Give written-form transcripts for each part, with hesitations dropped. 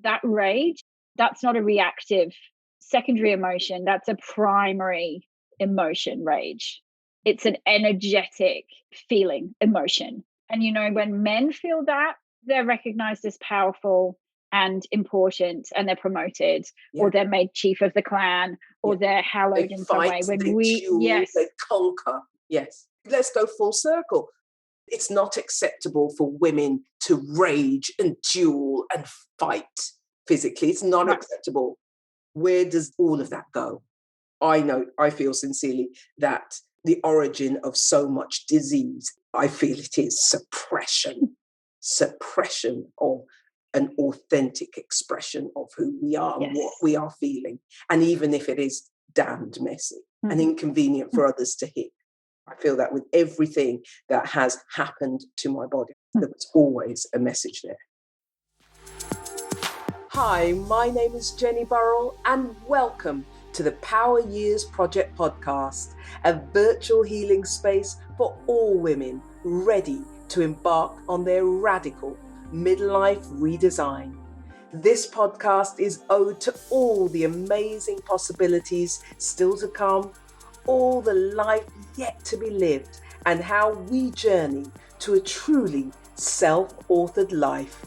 that rage, that's not a reactive secondary emotion. That's a primary emotion, rage. It's an energetic feeling, emotion. And, when men feel that, they're recognized as powerful and important, and they're promoted, or they're made chief of the clan, or they're hallowed in some way. They duel, they conquer. Yes. Let's go full circle. It's not acceptable for women to rage and duel and fight physically. It's not acceptable. Where does all of that go? I feel sincerely that the origin of so much disease, I feel it is suppression of an authentic expression of who we are and what we are feeling. And even if it is damned messy and inconvenient for others to hear, I feel that with everything that has happened to my body, there was always a message there. Hi, my name is Jenny Burrell, and welcome to the Power Years Project podcast, a virtual healing space for all women ready to embark on their radical midlife redesign. This podcast is ode to all the amazing possibilities still to come, all the life yet to be lived, and how we journey to a truly self-authored life.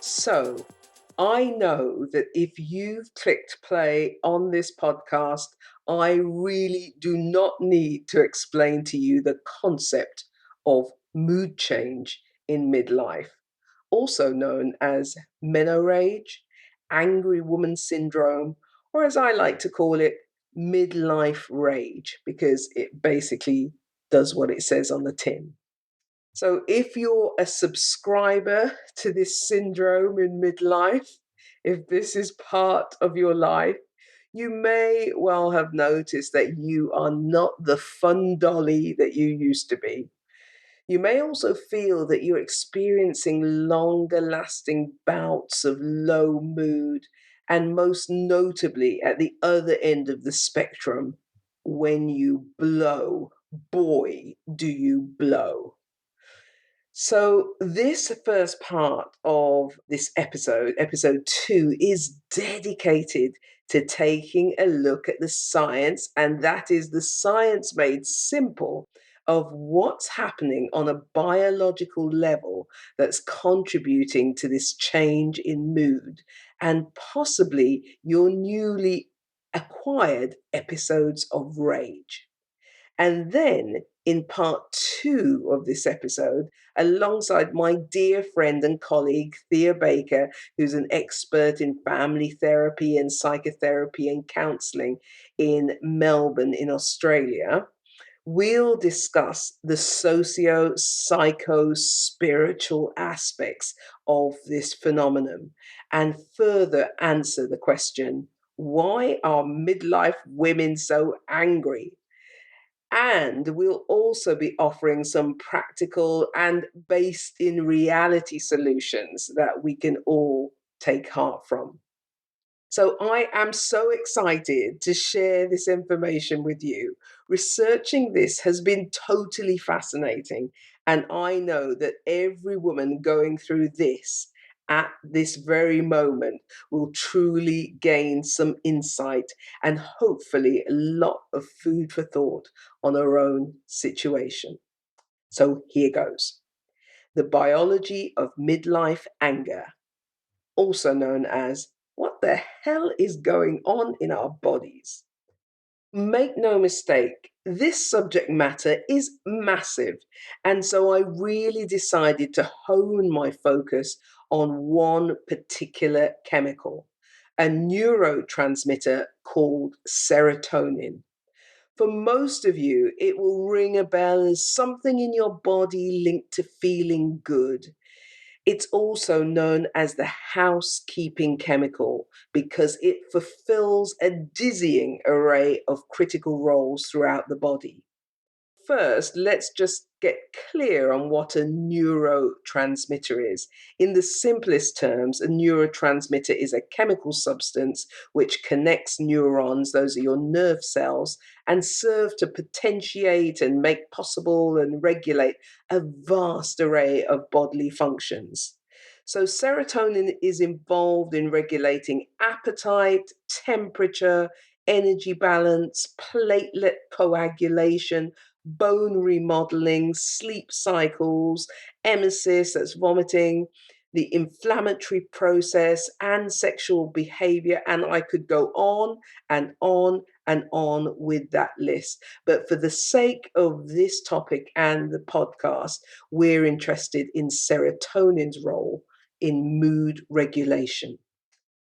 So, I know that if you've clicked play on this podcast, I really do not need to explain to you the concept of mood change in midlife, also known as MenoRage, angry woman syndrome, or as I like to call it, midlife rage, because it basically does what it says on the tin. So if you're a subscriber to this syndrome in midlife, if this is part of your life, you may well have noticed that you are not the fun-dolly that you used to be. You may also feel that you're experiencing longer lasting bouts of low mood, and most notably at the other end of the spectrum, when you blow. Boy, do you blow. So this first part of this episode 2, is dedicated to taking a look at the science, and that is the science made simple, of what's happening on a biological level that's contributing to this change in mood and possibly your newly acquired episodes of rage. And then in part 2 of this episode, alongside my dear friend and colleague, Thea Baker, who's an expert in family therapy and psychotherapy and counselling in Melbourne in Australia, we'll discuss the socio-psycho-spiritual aspects of this phenomenon and further answer the question, why are midlife women so angry? And we'll also be offering some practical and based in reality solutions that we can all take heart from. So I am so excited to share this information with you. Researching this has been totally fascinating, and I know that every woman going through this at this very moment will truly gain some insight and hopefully a lot of food for thought on her own situation. So here goes. The biology of midlife anger, also known as what the hell is going on in our bodies? Make no mistake, this subject matter is massive. And so I really decided to hone my focus on one particular chemical, a neurotransmitter called serotonin. For most of you, it will ring a bell as something in your body linked to feeling good. It's also known as the housekeeping chemical because it fulfills a dizzying array of critical roles throughout the body. First, let's just get clear on what a neurotransmitter is. In the simplest terms, a neurotransmitter is a chemical substance which connects neurons, those are your nerve cells, and serve to potentiate and make possible and regulate a vast array of bodily functions. So, serotonin is involved in regulating appetite, temperature, energy balance, platelet coagulation, bone remodeling, sleep cycles, emesis, that's vomiting, the inflammatory process, and sexual behavior. And I could go on and on and on with that list. But for the sake of this topic and the podcast, we're interested in serotonin's role in mood regulation.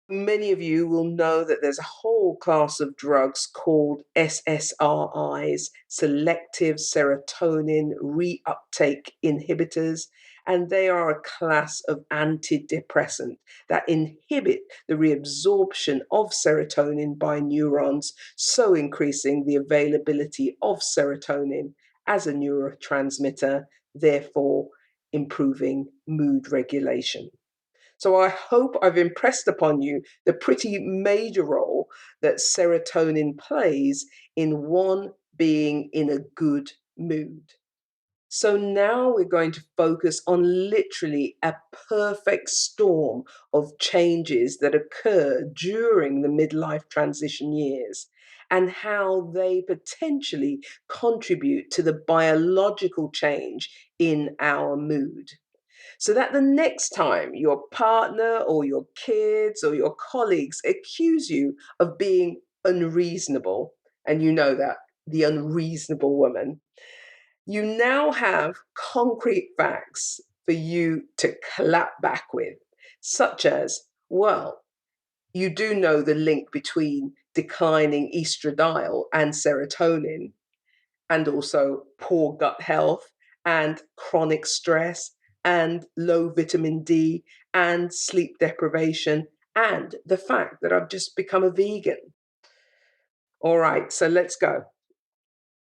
Many of you will know that there's a whole class of drugs called SSRIs, selective serotonin reuptake inhibitors, and they are a class of antidepressant that inhibit the reabsorption of serotonin by neurons, so increasing the availability of serotonin as a neurotransmitter, therefore improving mood regulation. So I hope I've impressed upon you the pretty major role that serotonin plays in one being in a good mood. So now we're going to focus on literally a perfect storm of changes that occur during the midlife transition years and how they potentially contribute to the biological change in our mood, so that the next time your partner or your kids or your colleagues accuse you of being unreasonable, and you know that, the unreasonable woman, you now have concrete facts for you to clap back with, such as, well, you do know the link between declining estradiol and serotonin, and also poor gut health and chronic stress and low vitamin D and sleep deprivation and the fact that I've just become a vegan. All right, so let's go.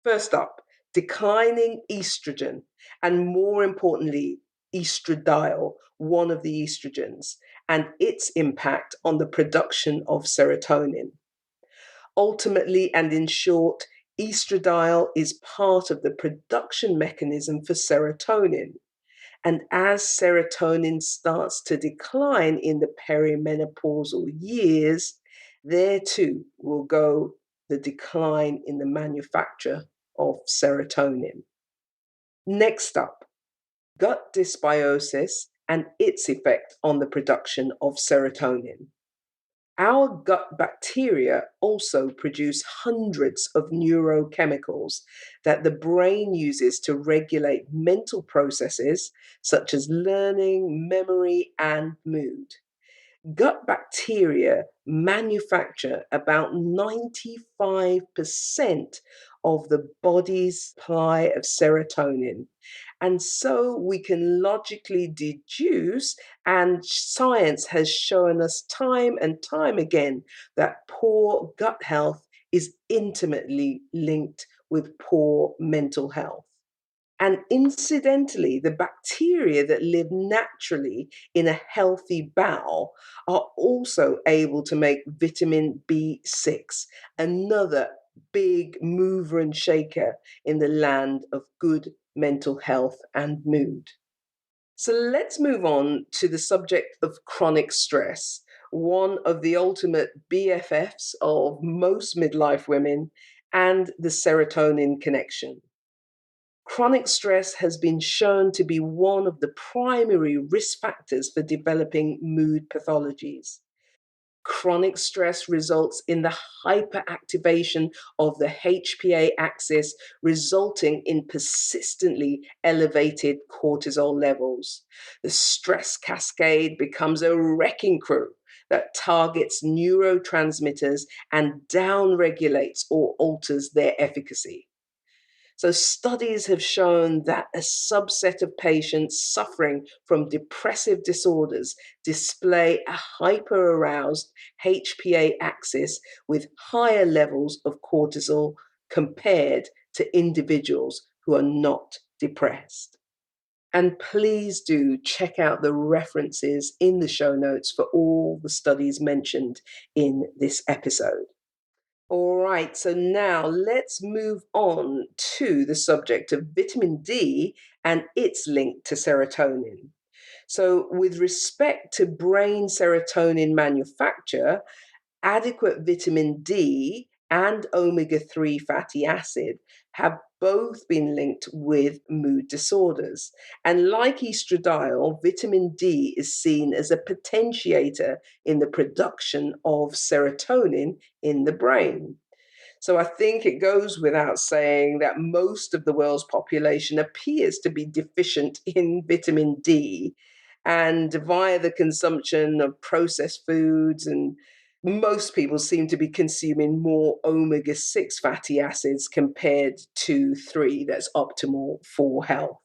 First up, declining estrogen, and more importantly, estradiol, one of the estrogens, and its impact on the production of serotonin. Ultimately, and in short, estradiol is part of the production mechanism for serotonin. And as serotonin starts to decline in the perimenopausal years, there too will go the decline in the manufacture of serotonin. Next up, gut dysbiosis and its effect on the production of serotonin. Our gut bacteria also produce hundreds of neurochemicals that the brain uses to regulate mental processes such as learning, memory, and mood. Gut bacteria manufacture about 95% of the body's supply of serotonin. And so we can logically deduce, and science has shown us time and time again, that poor gut health is intimately linked with poor mental health. And incidentally, the bacteria that live naturally in a healthy bowel are also able to make vitamin B6, another big mover and shaker in the land of good mental health and mood. So let's move on to the subject of chronic stress, one of the ultimate BFFs of most midlife women, and the serotonin connection. Chronic stress has been shown to be one of the primary risk factors for developing mood pathologies. Chronic stress results in the hyperactivation of the HPA axis, resulting in persistently elevated cortisol levels. The stress cascade becomes a wrecking crew that targets neurotransmitters and downregulates or alters their efficacy. So, studies have shown that a subset of patients suffering from depressive disorders display a hyperaroused HPA axis with higher levels of cortisol compared to individuals who are not depressed. And please do check out the references in the show notes for all the studies mentioned in this episode. All right, so now let's move on to the subject of vitamin D and its link to serotonin. So, with respect to brain serotonin manufacture, adequate vitamin D and omega-3 fatty acid have both been linked with mood disorders. And like estradiol, vitamin D is seen as a potentiator in the production of serotonin in the brain. So I think it goes without saying that most of the world's population appears to be deficient in vitamin D. And via the consumption of processed foods, and most people seem to be consuming more omega 6 fatty acids compared to 3 that's optimal for health.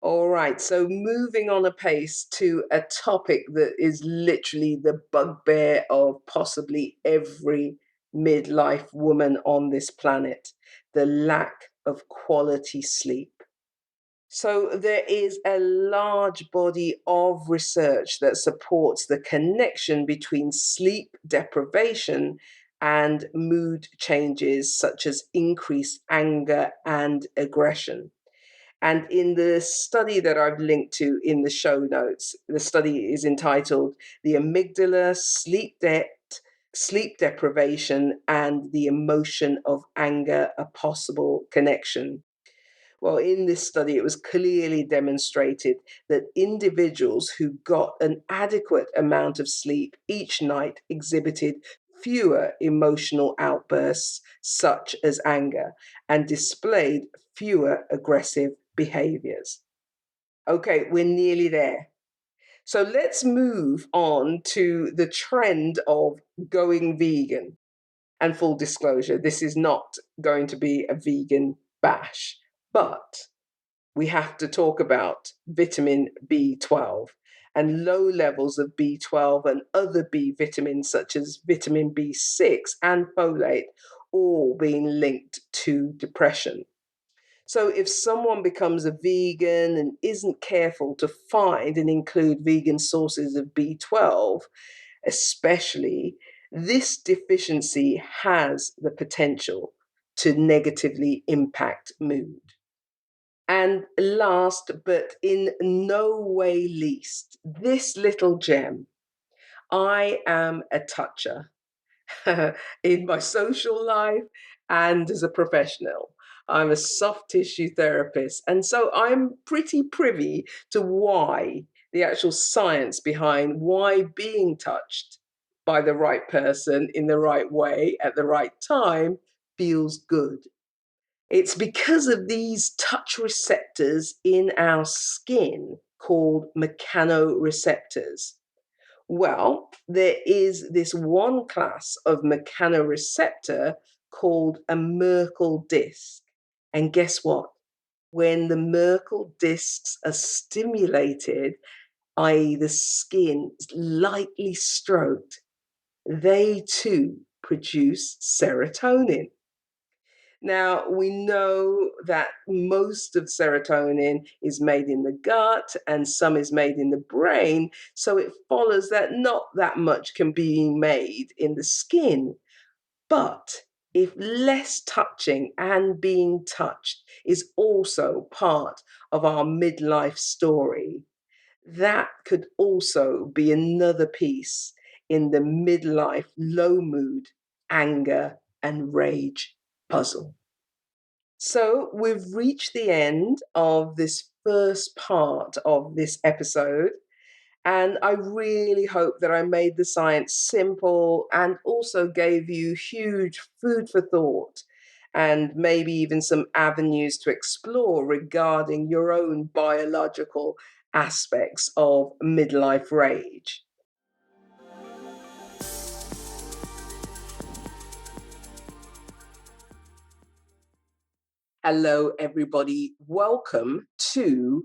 All right, so moving on apace to a topic that is literally the bugbear of possibly every midlife woman on this planet, the lack of quality sleep. So, there is a large body of research that supports the connection between sleep deprivation and mood changes, such as increased anger and aggression. And in the study that I've linked to in the show notes, the study is entitled The Amygdala, Sleep Debt, Sleep Deprivation, and the Emotion of Anger, a Possible Connection. Well, in this study, it was clearly demonstrated that individuals who got an adequate amount of sleep each night exhibited fewer emotional outbursts, such as anger, and displayed fewer aggressive behaviors. Okay, we're nearly there. So let's move on to the trend of going vegan. And full disclosure, this is not going to be a vegan bash, but we have to talk about vitamin B12 and low levels of B12 and other B vitamins such as vitamin B6 and folate all being linked to depression. So, if someone becomes a vegan and isn't careful to find and include vegan sources of B12, especially, this deficiency has the potential to negatively impact mood. And last, but in no way least, this little gem. I am a toucher in my social life and as a professional. I'm a soft tissue therapist. And so I'm pretty privy to why the actual science behind why being touched by the right person in the right way at the right time feels good. It's because of these touch receptors in our skin called mechanoreceptors. Well, there is this one class of mechanoreceptor called a Merkel disc. And guess what? When the Merkel discs are stimulated, i.e., the skin is lightly stroked, they too produce serotonin. Now, we know that most of serotonin is made in the gut and some is made in the brain. So it follows that not that much can be made in the skin. But if less touching and being touched is also part of our midlife story, that could also be another piece in the midlife low mood, anger, and rage puzzle. So we've reached the end of this first part of this episode. And I really hope that I made the science simple and also gave you huge food for thought and maybe even some avenues to explore regarding your own biological aspects of midlife rage. Hello, everybody. Welcome to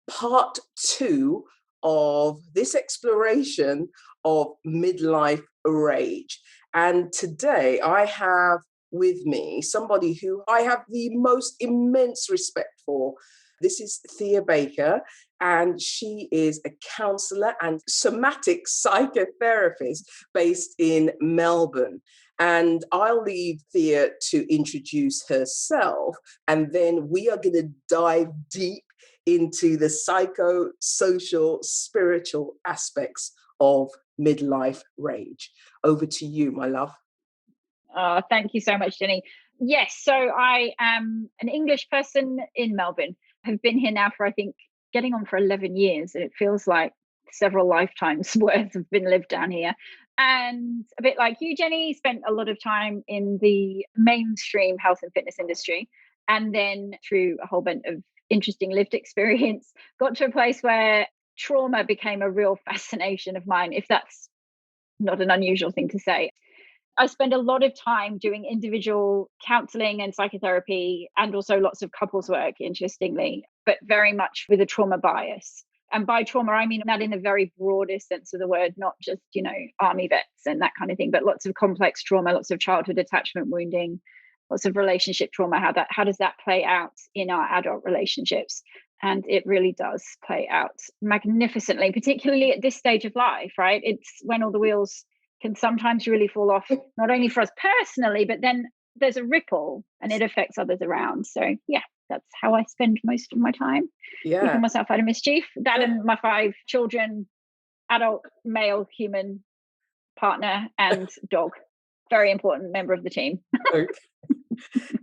part two of this exploration of midlife rage. And today I have with me somebody who I have the most immense respect for. This is Thea Baker, and she is a counselor and somatic psychotherapist based in Melbourne. And I'll leave Thea to introduce herself, and then we are going to dive deep into the psycho-social spiritual aspects of midlife rage. Over to you, my love. Oh, thank you so much, Jenny. Yes, so I am an English person in Melbourne. I've been here now for, I think, getting on for 11 years, and it feels like several lifetimes worth have been lived down here. And a bit like you, Jenny, spent a lot of time in the mainstream health and fitness industry. And then through a whole bunch of interesting lived experience, got to a place where trauma became a real fascination of mine, if that's not an unusual thing to say. I spend a lot of time doing individual counseling and psychotherapy, and also lots of couples work, interestingly, but very much with a trauma bias. And by trauma, I mean that in the very broadest sense of the word, not just, army vets and that kind of thing, but lots of complex trauma, lots of childhood attachment wounding, lots of relationship trauma. How does that play out in our adult relationships? And it really does play out magnificently, particularly at this stage of life, right? It's when all the wheels can sometimes really fall off, not only for us personally, but then there's a ripple and it affects others around. So yeah, that's how I spend most of my time, keeping myself out of mischief. That and my 5 children, adult male human partner and dog. Very important member of the team. Okay.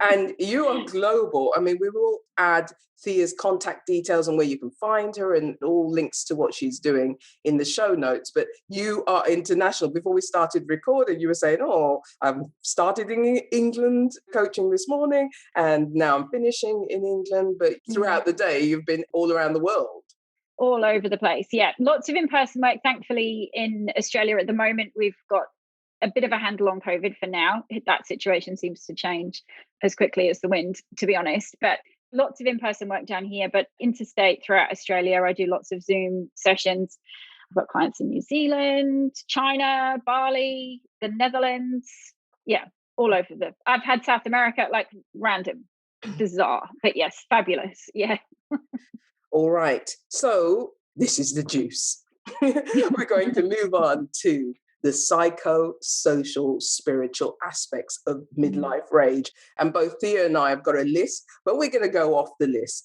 And you are global. I mean, we will add Thea's contact details and where you can find her and all links to what she's doing in the show notes. But you are international. Before we started recording, you were saying, oh, I've started in England coaching this morning and now I'm finishing in England. But throughout the day, you've been all around the world. All over the place. Yeah. Lots of in-person work. Thankfully, in Australia at the moment, we've got a bit of a handle on COVID for now. That situation seems to change as quickly as the wind, to be honest. But lots of in-person work down here, but interstate throughout Australia. I do lots of Zoom sessions. I've got clients in New Zealand, China, Bali, the Netherlands. Yeah, all over I've had South America, like random, bizarre, but yes, fabulous. Yeah. All right. So this is the juice. We're going to move on to the psycho-social spiritual aspects of midlife rage. And both Thea and I have got a list, but we're going to go off the list.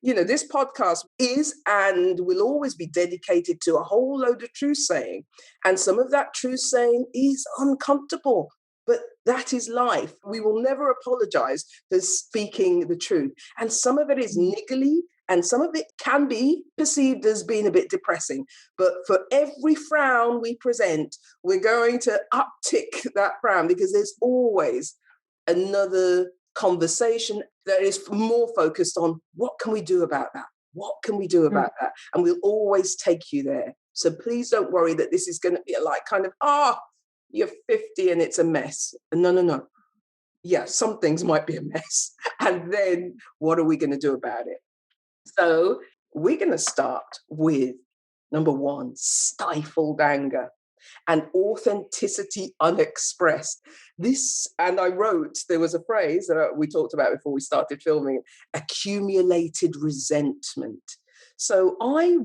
This podcast is and will always be dedicated to a whole load of truth saying. And some of that truth saying is uncomfortable, but that is life. We will never apologize for speaking the truth. And some of it is niggly, and some of it can be perceived as being a bit depressing. But for every frown we present, we're going to uptick that frown because there's always another conversation that is more focused on what can we do about that? What can we do about that? And we'll always take you there. So please don't worry that this is going to be like kind of, you're 50 and it's a mess. No. Yeah, some things might be a mess. And then what are we going to do about it? So we're going to start with number 1, stifled anger and authenticity unexpressed. And I wrote, there was a phrase that we talked about before we started filming, accumulated resentment. So I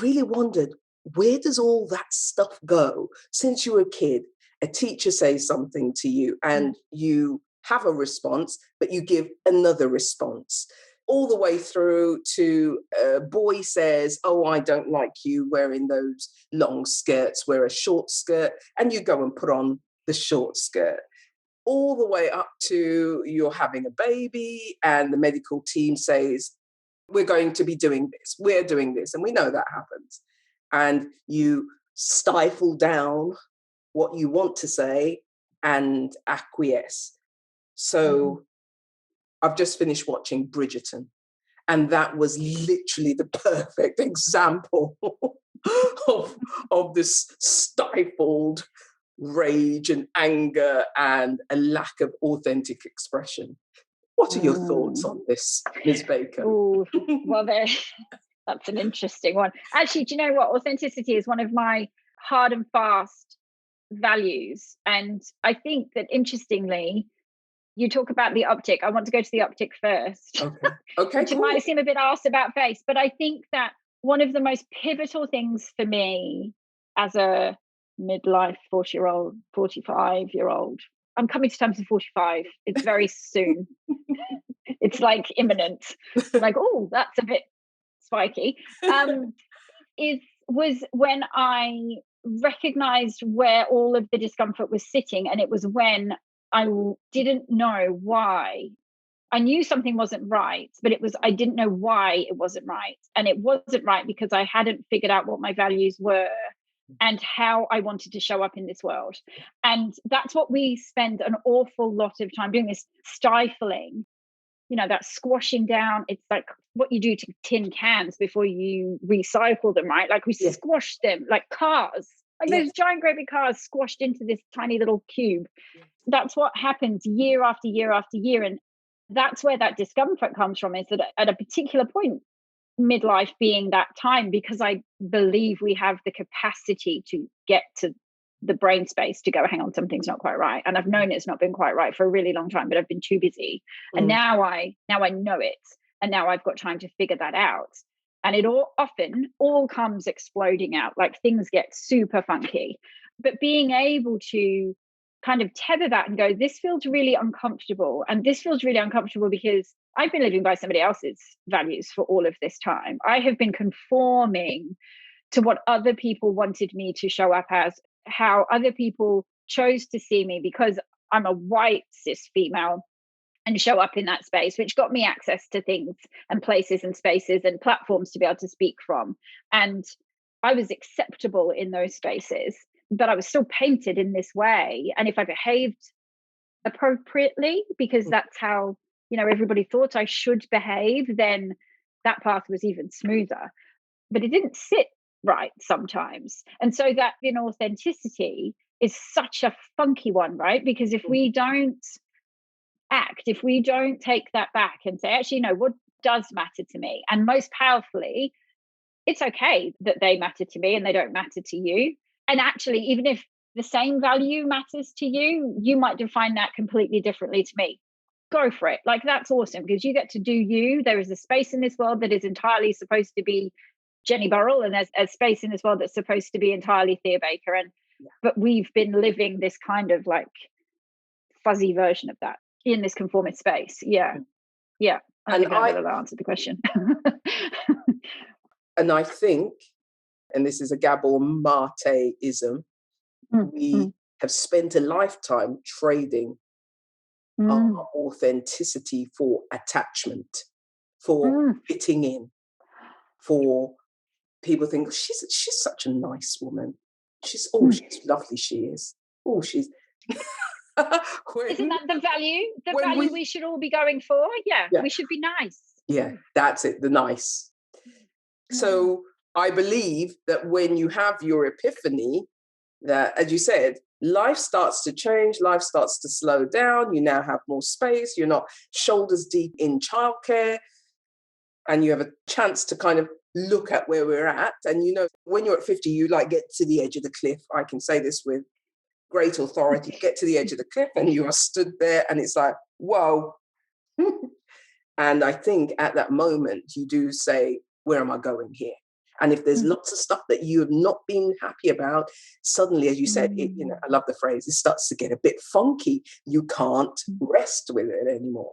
really wondered, where does all that stuff go? Since you were a kid, a teacher says something to you and you have a response, but you give another response. All the way through to a boy says, oh, I don't like you wearing those long skirts, wear a short skirt, and you go and put on the short skirt. All the way up to you're having a baby and the medical team says, we're going to be doing this, we're doing this, and we know that happens. And you stifle down what you want to say and acquiesce. So I've just finished watching Bridgerton, and that was literally the perfect example of this stifled rage and anger and a lack of authentic expression. What are your thoughts on this, Ms. Baker? Well, that's an interesting one. Actually, do you know what? Authenticity is one of my hard and fast values. And I think that, interestingly, you talk about the uptick. I want to go to the uptick first. Okay. Which might seem a bit arse about face, but I think that one of the most pivotal things for me as a midlife 40-year-old, 45-year-old, I'm coming to terms with 45. It's very soon. It's like imminent. Like, oh, that's a bit spiky. Was when I recognized where all of the discomfort was sitting, and it was when I didn't know why. I knew something wasn't right, but I didn't know why it wasn't right. And it wasn't right because I hadn't figured out what my values were and how I wanted to show up in this world. And that's what we spend an awful lot of time doing, is stifling, that squashing down. It's like what you do to tin cans before you recycle them, right? Like we squash them like cars, like those giant great big cars squashed into this tiny little cube. That's what happens year after year after year. And that's where that discomfort comes from, is that at a particular point, midlife being that time, because I believe we have the capacity to get to the brain space to go, hang on, something's not quite right. And I've known it's not been quite right for a really long time, but I've been too busy. And now I know it. And now I've got time to figure that out. And it often comes exploding out, like things get super funky. But being able to kind of tether that and go, this feels really uncomfortable. And this feels really uncomfortable because I've been living by somebody else's values for all of this time. I have been conforming to what other people wanted me to show up as, how other people chose to see me because I'm a white cis female and show up in that space, which got me access to things and places and spaces and platforms to be able to speak from. And I was acceptable in those spaces, but I was still painted in this way. And if I behaved appropriately, because that's how, everybody thought I should behave, then that path was even smoother. But it didn't sit right sometimes. And so that inauthenticity is such a funky one, right? Because if we don't act, if we don't take that back and say, actually, no, what does matter to me? And most powerfully, it's okay that they matter to me and they don't matter to you. And actually, even if the same value matters to you, you might define that completely differently to me. Go for it. Like, that's awesome, because you get to do you. There is a space in this world that is entirely supposed to be Jenny Burrell, and there's a space in this world that's supposed to be entirely Thea Baker. But we've been living this kind of like fuzzy version of that in this conformist space. Yeah. I think that answered the question. And I think, and this is a Gabor Mate-ism, we have spent a lifetime trading our authenticity for attachment, for fitting in, for people think she's such a nice woman. She's lovely. She is. Oh, she's. Isn't that the value? The value we should all be going for? Yeah, we should be nice. Yeah, that's it. The nice. So I believe that when you have your epiphany, that, as you said, life starts to change, life starts to slow down. You now have more space. You're not shoulders deep in childcare, and you have a chance to kind of look at where we're at. And when you're at 50, you like get to the edge of the cliff. I can say this with great authority. Get to the edge of the cliff and you are stood there and it's like, whoa. And I think at that moment you do say, where am I going here? And if there's lots of stuff that you have not been happy about, suddenly, as you said, I love the phrase, it starts to get a bit funky. You can't rest with it anymore.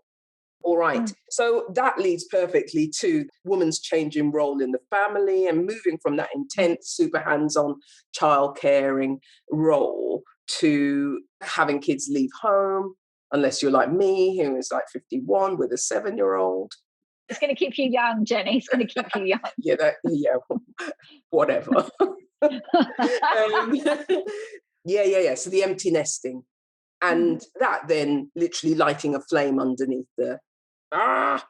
All right. So that leads perfectly to woman's changing role in the family and moving from that intense, super hands-on child caring role to having kids leave home, unless you're like me, who is like 51 with a 7-year-old. It's going to keep you young, Jenny. It's going to keep you young. Whatever. So the empty nesting. And that then literally lighting a flame underneath the... Well,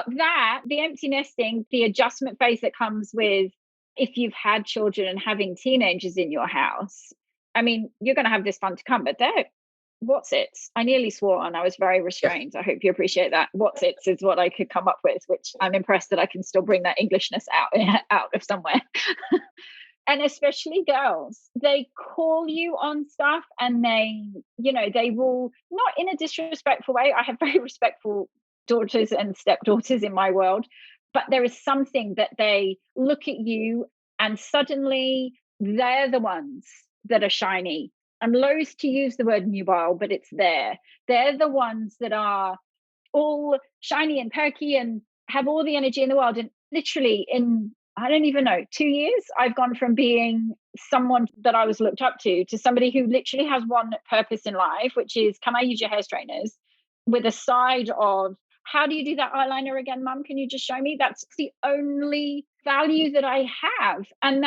the empty nesting, the adjustment phase that comes with if you've had children and having teenagers in your house, I mean, you're going to have this fun to come, but what's it? I nearly swore and I was very restrained. I hope you appreciate that. What's it is what I could come up with, which I'm impressed that I can still bring that Englishness out of somewhere. And especially girls, they call you on stuff and they will, not in a disrespectful way. I have very respectful daughters and stepdaughters in my world, but there is something that they look at you and suddenly they're the ones that are shiny I'm loath to use the word nubile, but it's there. They're the ones that are all shiny and perky and have all the energy in the world. And literally in, I don't even know, 2 years, I've gone from being someone that I was looked up to somebody who literally has one purpose in life, which is, can I use your hair straighteners? With a side of, how do you do that eyeliner again, Mum? Can you just show me? That's the only value that I have. And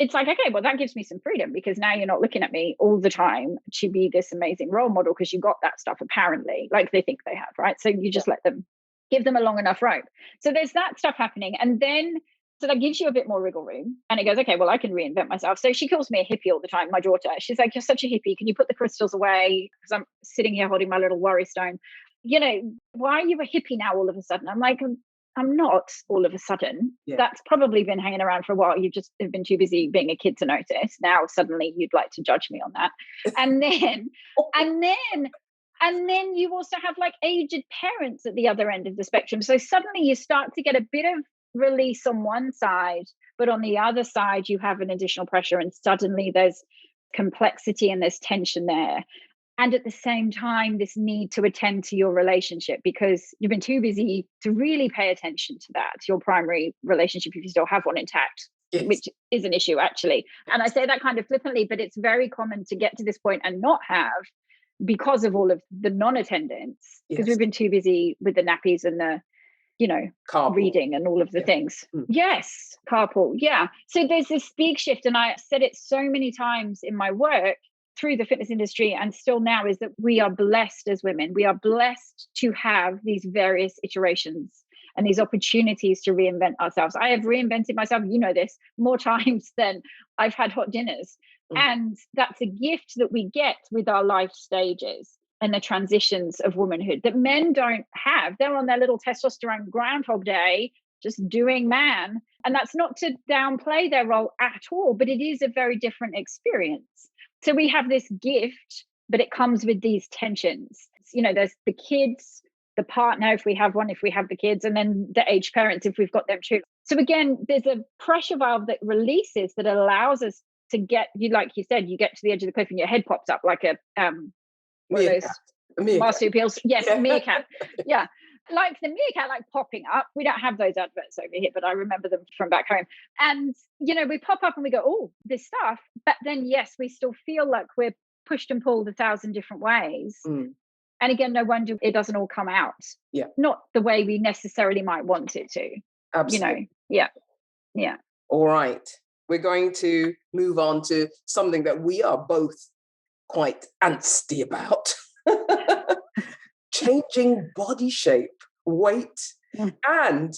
it's like, okay, well, that gives me some freedom, because now you're not looking at me all the time to be this amazing role model, because you got that stuff apparently, like they think they have, right? So you just let them, give them a long enough rope. So there's that stuff happening. And then, so that gives you a bit more wiggle room. And it goes, okay, well, I can reinvent myself. So she calls me a hippie all the time, my daughter. She's like, you're such a hippie. Can you put the crystals away? Because I'm sitting here holding my little worry stone. Why are you a hippie now all of a sudden? I'm like, I'm not all of a sudden. Yeah. That's probably been hanging around for a while. You just have been too busy being a kid to notice. Now suddenly you'd like to judge me on that. And then, and then you also have like aged parents at the other end of the spectrum. So suddenly you start to get a bit of release on one side, but on the other side, you have an additional pressure, and suddenly there's complexity and there's tension there. And at the same time, this need to attend to your relationship, because you've been too busy to really pay attention to that, your primary relationship, if you still have one intact, yes. Which is an issue, actually. And I say that kind of flippantly, but it's very common to get to this point and not have, because of all of the non-attendance, because we've been too busy with the nappies and the, carpool. Reading and all of the things. Yes, carpool. Yeah. So there's this big shift. And I said it so many times in my work through the fitness industry and still now, is that we are blessed as women. We are blessed to have these various iterations and these opportunities to reinvent ourselves. I have reinvented myself, this, more times than I've had hot dinners. And that's a gift that we get with our life stages and the transitions of womanhood that men don't have. They're on their little testosterone Groundhog Day, just doing man. And that's not to downplay their role at all, but it is a very different experience. So we have this gift, but it comes with these tensions. There's the kids, the partner, if we have one, if we have the kids, and then the aged parents, if we've got them too. So again, there's a pressure valve that releases, that allows us to get, like you said, you get to the edge of the cliff and your head pops up like a, one of those marsupials. Yes, meerkat. Yeah. Like the meerkat, like popping up. We don't have those adverts over here, but I remember them from back home. And, we pop up and we go, oh, this stuff. But then, yes, we still feel like we're pushed and pulled 1,000 different ways. And again, no wonder it doesn't all come out. Yeah. Not the way we necessarily might want it to. Absolutely. Yeah. Yeah. All right. We're going to move on to something that we are both quite antsy about. Changing body shape, weight, and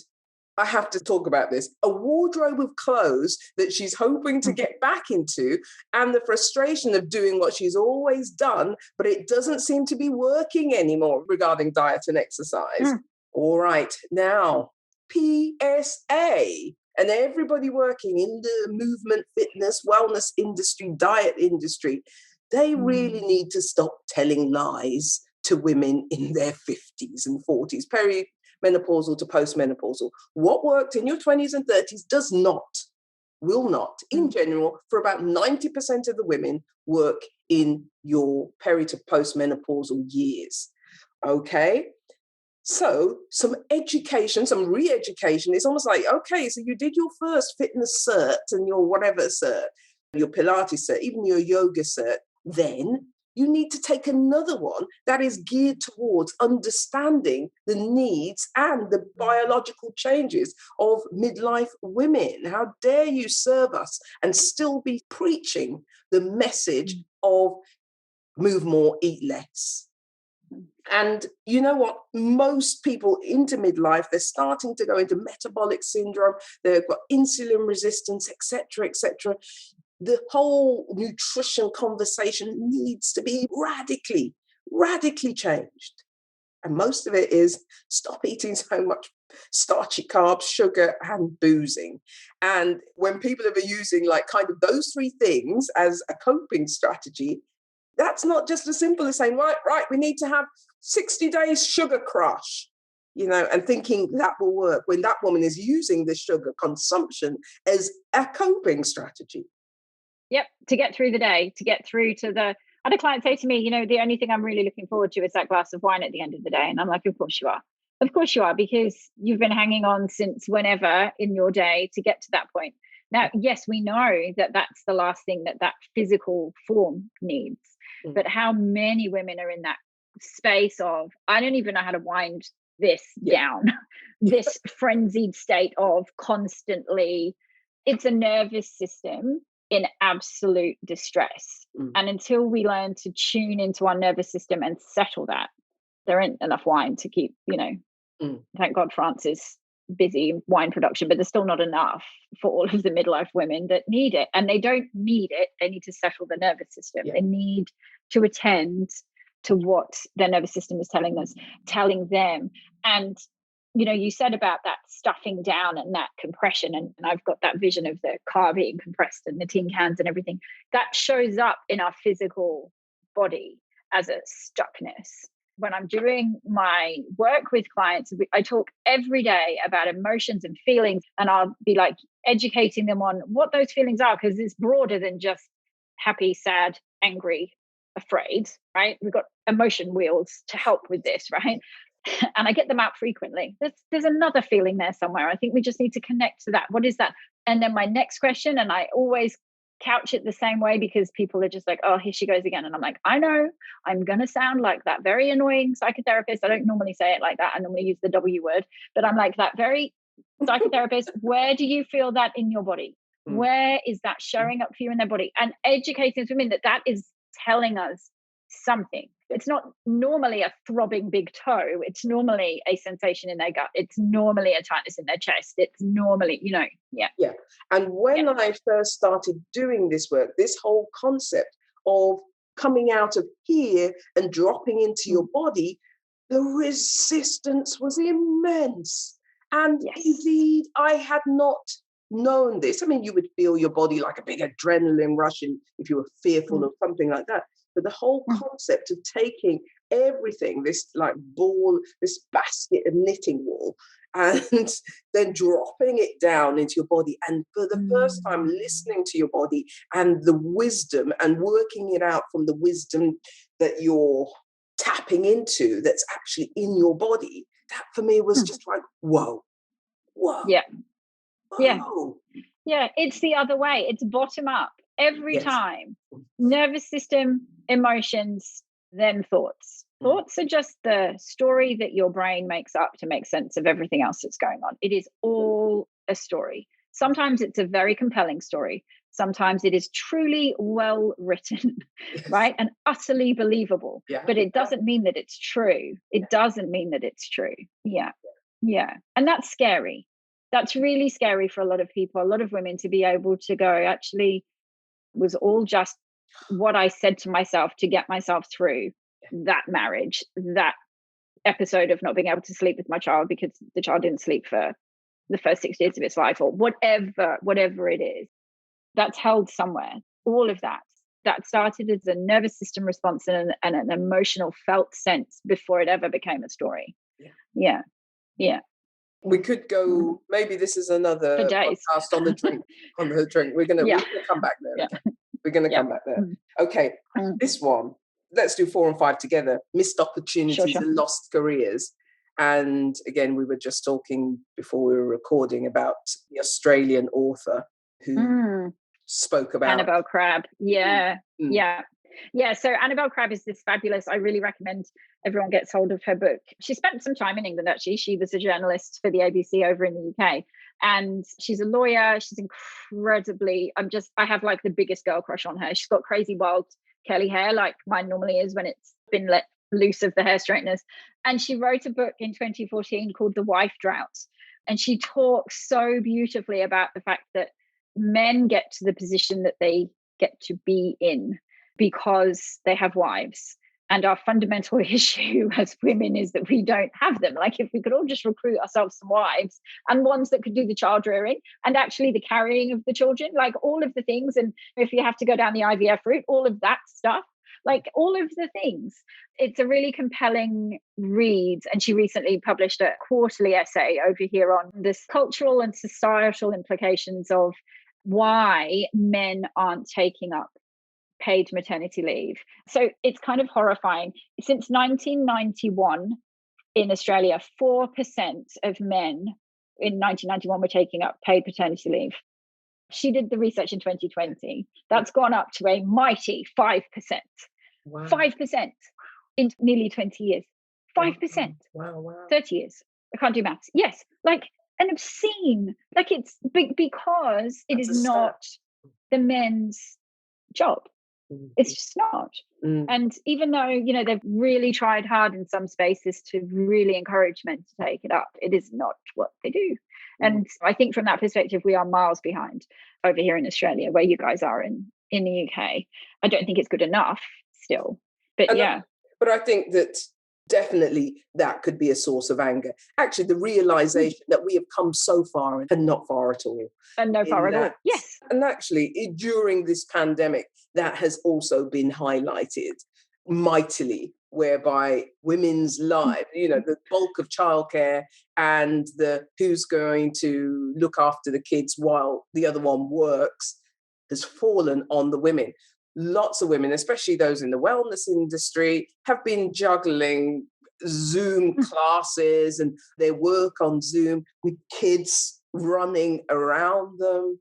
I have to talk about this, a wardrobe of clothes that she's hoping to get back into, and the frustration of doing what she's always done, but it doesn't seem to be working anymore regarding diet and exercise. All right, now, PSA, and everybody working in the movement, fitness, wellness industry, diet industry, they really need to stop telling lies to women in their 50s and 40s, perimenopausal to postmenopausal. What worked in your 20s and 30s will not, in general, for about 90% of the women, work in your peri to postmenopausal years. Okay? So some education, some re-education is almost like, okay, so you did your first fitness cert and your whatever cert, your Pilates cert, even your yoga cert, then you need to take another one that is geared towards understanding the needs and the biological changes of midlife women. How dare you serve us and still be preaching the message of move more, eat less. And you know what? Most people into midlife, they're starting to go into metabolic syndrome. They've got insulin resistance, etc., etc. The whole nutrition conversation needs to be radically changed. And most of it is stop eating so much starchy carbs, sugar, and boozing. And when people are using like kind of those three things as a coping strategy, that's not just as simple as saying, right, we need to have 60 days sugar crush, and thinking that will work when that woman is using the sugar consumption as a coping strategy. Yep. To get through the day, to get through to I had a client say to me, the only thing I'm really looking forward to is that glass of wine at the end of the day. And I'm like, of course you are. Of course you are, because you've been hanging on since whenever in your day to get to that point. Now, yes, we know that that's the last thing that physical form needs. But how many women are in that space of, I don't even know how to wind this down, this frenzied state of constantly, it's a nervous system in absolute distress. And until we learn to tune into our nervous system and settle that, there ain't enough wine to keep, thank God France is busy in wine production, but there's still not enough for all of the midlife women that need it. And they don't need it. They need to settle the nervous system. They need to attend to what their nervous system is telling them. And, you said about that stuffing down and that compression, and I've got that vision of the car being compressed and the tin cans and everything that shows up in our physical body as a stuckness. When I'm doing my work with clients, I talk every day about emotions and feelings, and I'll be like educating them on what those feelings are, because it's broader than just happy, sad, angry, afraid, right? We've got emotion wheels to help with this, right? And I get them out frequently. There's another feeling there somewhere. I think we just need to connect to that. What is that? And then my next question, and I always couch it the same way, because people are just like, oh, here she goes again. And I'm like, I know I'm going to sound like that very annoying psychotherapist. I don't normally say it like that. I normally use the W word, but I'm like that very psychotherapist. Where do you feel that in your body? Where is that showing up for you in their body? And educating women that is telling us something. It's not normally a throbbing big toe. It's normally a sensation in their gut. It's normally a tightness in their chest. It's normally, Yeah. And when I first started doing this work, this whole concept of coming out of here and dropping into your body, the resistance was immense. And indeed, I had not known this. I mean, you would feel your body like a big adrenaline rush if you were fearful of something like that. But the whole concept of taking everything, this like ball, this basket of knitting wool, and then dropping it down into your body, and for the first time listening to your body and the wisdom, and working it out from the wisdom that you're tapping into that's actually in your body, that for me was just like, whoa. Yeah, it's the other way. It's bottom up every time. Nervous system, emotions, then thoughts. Thoughts are just the story that your brain makes up to make sense of everything else that's going on. It is all a story. Sometimes it's a very compelling story. Sometimes it is truly well written, right? And utterly believable. But it doesn't mean that it's true. It doesn't mean that it's true. Yeah. And that's scary. That's really scary for a lot of people, a lot of women, to be able to go, actually, it was all just what I said to myself to get myself through that marriage, that episode of not being able to sleep with my child because the child didn't sleep for the first 6 years of its life, or whatever it is, that's held somewhere. All of that started as a nervous system response and an emotional felt sense before it ever became a story. Yeah. We could go, maybe this is another podcast on the drink. We're gonna come back there. We're gonna come back there. Okay. This one, let's do 4 and 5 together. Missed opportunities and lost careers. And again, we were just talking before we were recording about the Australian author who spoke about Annabelle Crabb. So Annabelle Crabb is this fabulous, I really recommend everyone gets hold of her book. She spent some time in England, actually. She was a journalist for the ABC over in the UK, and she's a lawyer. She's incredibly, I have like the biggest girl crush on her. She's got crazy wild curly hair like mine normally is when it's been let loose of the hair straighteners. And she wrote a book in 2014 called The Wife Drought. And she talks so beautifully about the fact that men get to the position that they get to be in because they have wives. And our fundamental issue as women is that we don't have them. Like, if we could all just recruit ourselves some wives, and ones that could do the child rearing and actually the carrying of the children, like all of the things. And if you have to go down the IVF route, all of that stuff, like all of the things. It's a really compelling read. And she recently published a quarterly essay over here on this cultural and societal implications of why men aren't taking up paid maternity leave. So it's kind of horrifying. Since 1991 in Australia, 4% of men in 1991 were taking up paid paternity leave. She did the research in 2020. That's gone up to a mighty 5%. Wow. 5% in nearly 20 years. 5%. Wow. 30 years. I can't do maths. Yes, like an obscene. Like it's because it That's is a not stat. the men's job. It's just not. Mm. And even though, you know, they've really tried hard in some spaces to really encourage men to take it up, it is not what they do. And I think from that perspective, we are miles behind over here in Australia, where you guys are in the UK. I don't think it's good enough still. But But I think that definitely that could be a source of anger. Actually, the realization that we have come so far and not far at all. And no far at all. Yes. And actually, during this pandemic, that has also been highlighted mightily, whereby women's lives, you know, the bulk of childcare and the who's going to look after the kids while the other one works has fallen on the women. Lots of women, especially those in the wellness industry, have been juggling Zoom classes and their work on Zoom with kids running around them.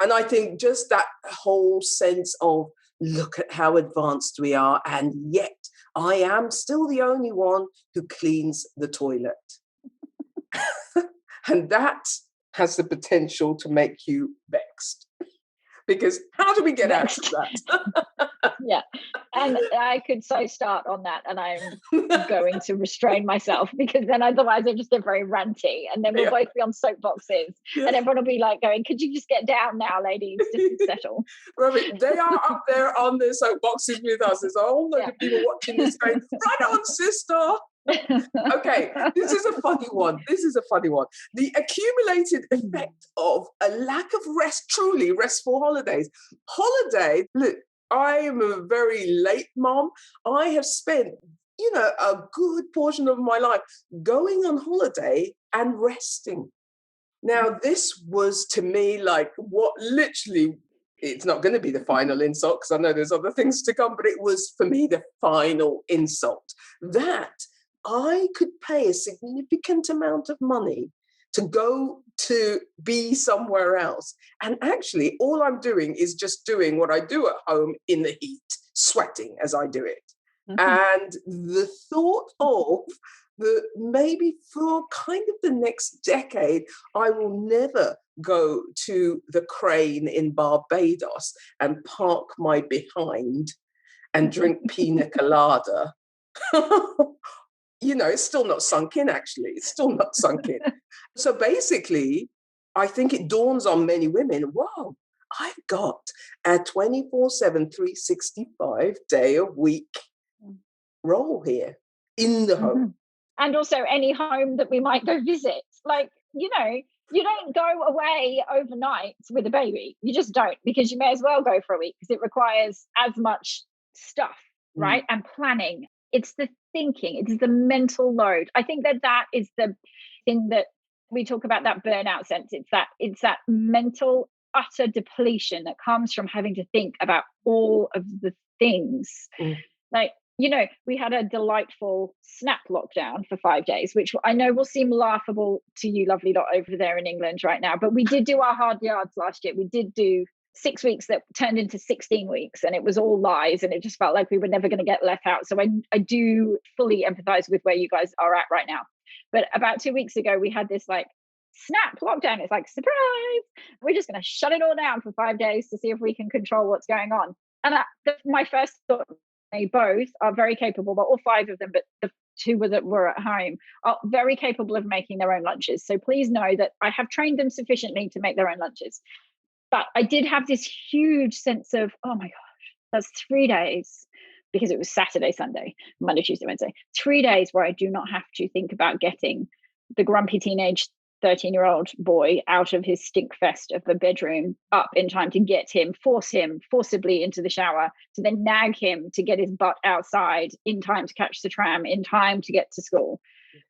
And I think just that whole sense of, look at how advanced we are, and yet I am still the only one who cleans the toilet. And that has the potential to make you vexed. Because how do we get out of that? Yeah. And I could so start on that, and I'm going to restrain myself, because then otherwise I just get very ranty, and then we'll both be on soapboxes and everyone will be like going, could you just get down now, ladies, just settle. Robert, they are up there on their soapboxes with us. There's a whole load of people watching this going, right on, sister. Okay, this is a funny one. The accumulated effect of a lack of rest, truly restful holidays. Look, I am a very late mom. I have spent, you know, a good portion of my life going on holiday and resting. Now, this was to me like what literally, it's not going to be the final insult because I know there's other things to come, but it was for me the final insult that I could pay a significant amount of money to go to be somewhere else. And actually, all I'm doing is just doing what I do at home in the heat, sweating as I do it. And the thought of maybe for kind of the next decade, I will never go to the Crane in Barbados and park my behind and drink pina colada. You know, it's still not sunk in, actually. It's still not sunk in. So basically, I think it dawns on many women, wow, I've got a 24/7, 365 day a week role here in the home. And also any home that we might go visit. Like, you know, you don't go away overnight with a baby. You just don't, because you may as well go for a week, because it requires as much stuff, right? And planning. It's the thinking, it's the mental load. I think that is the thing that we talk about, that burnout sense. It's that mental utter depletion that comes from having to think about all of the things. Like, you know, we had a delightful snap lockdown for 5 days, which I know will seem laughable to you lovely lot over there in England right now, but we did do our hard yards last year. We did do 6 weeks that turned into 16 weeks, and it was all lies, and it just felt like we were never going to get let out. So I do fully empathize with where you guys are at right now. But about 2 weeks ago, we had this like snap lockdown. It's like, surprise, we're just going to shut it all down for 5 days to see if we can control what's going on. And my first thought, they both are very capable, but all 5 of them, but the 2 that were at home, are very capable of making their own lunches. So please know that I have trained them sufficiently to make their own lunches. But I did have this huge sense of, oh my gosh, that's 3 days, because it was Saturday, Sunday, Monday, Tuesday, Wednesday, 3 days where I do not have to think about getting the grumpy teenage 13-year-old boy out of his stink fest of the bedroom up in time to get him, forcibly into the shower, to then nag him to get his butt outside in time to catch the tram, in time to get to school.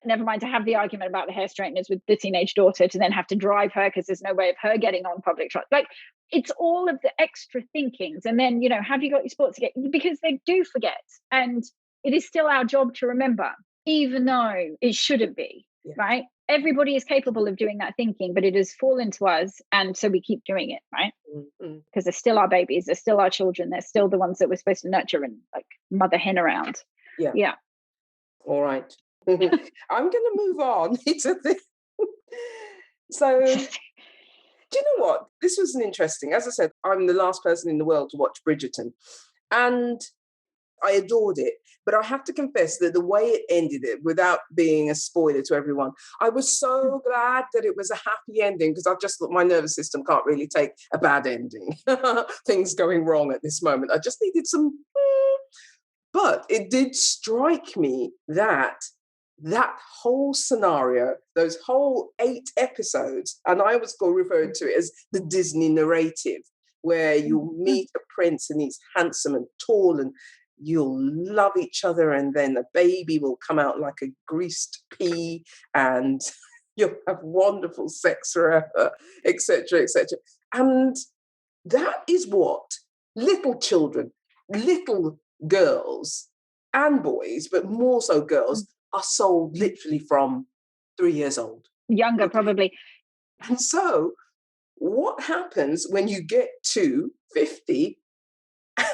Never mind to have the argument about the hair straighteners with the teenage daughter, to then have to drive her because there's no way of her getting on public transport. Like, it's all of the extra thinkings. And then, have you got your sports again? Because they do forget. And it is still our job to remember, even though it shouldn't be, right? Everybody is capable of doing that thinking, but it has fallen to us. And so we keep doing it, right? Because they're still our babies, they're still our children, they're still the ones that we're supposed to nurture and like mother hen around. Yeah. All right. I'm going to move on. It's a thing. So, do you know what? This was an interesting, as I said, I'm the last person in the world to watch Bridgerton. And I adored it. But I have to confess that the way it ended it, without being a spoiler to everyone, I was so glad that it was a happy ending, because I've just thought my nervous system can't really take a bad ending. Things going wrong at this moment. I just needed some... But it did strike me that whole scenario, those whole 8 episodes, and I was referred to it as the Disney narrative, where you'll meet a prince and he's handsome and tall and you'll love each other, and then a baby will come out like a greased pea and you'll have wonderful sex forever, etc., etc. And that is what little children, little girls and boys, but more so girls, are sold literally from 3 years old. Younger, probably. And so what happens when you get to 50?